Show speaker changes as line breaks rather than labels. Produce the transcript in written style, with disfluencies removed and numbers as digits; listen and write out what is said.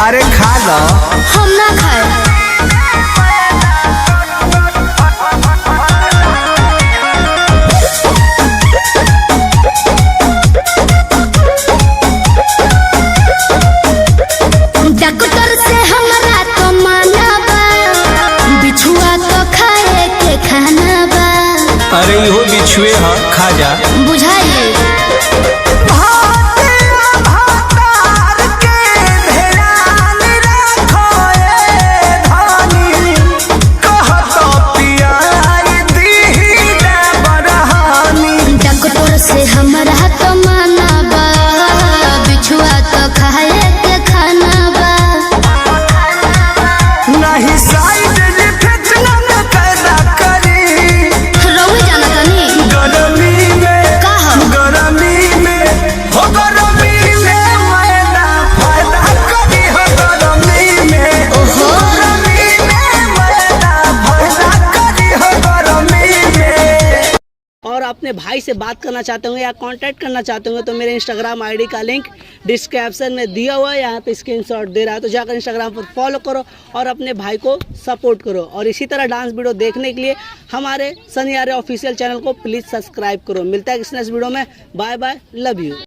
अरे खा लो।
हम ना खाए। डॉक्टर से हमरा तो माना बा, बिछुआ तो खाए के खाना बा।
अरे इहो बिछुए ह, खा जा।
बुझाइए डॉक्टर से हमरा तो माना बा, बिछुआ तो खाए के खाना बा।
नहीं साइड इफेक्ट न पैदा करी।
रउए जाना तानी
गरमी में
का ह?
गरमी में हो, गरमी में मैदा फायदा करी हो। गरमी में
ओहो।
गरमी में मैदा फायदा करी हो। गरमी में।
और अपने भाई से बात करना चाहते होंगे या कांटेक्ट करना चाहते होंगे तो मेरे इंस्टाग्राम आईडी का लिंक डिस्क्रिप्शन में दिया हुआ है, यहाँ पे स्क्रीनशॉट दे रहा है, तो जाकर इंस्टाग्राम पर फॉलो करो और अपने भाई को सपोर्ट करो। और इसी तरह डांस वीडियो देखने के लिए हमारे सनी आर्य ऑफिशियल चैनल को प्लीज़ सब्सक्राइब करो। मिलता है किसी नेक्स्ट वीडियो में। Bye bye, love you.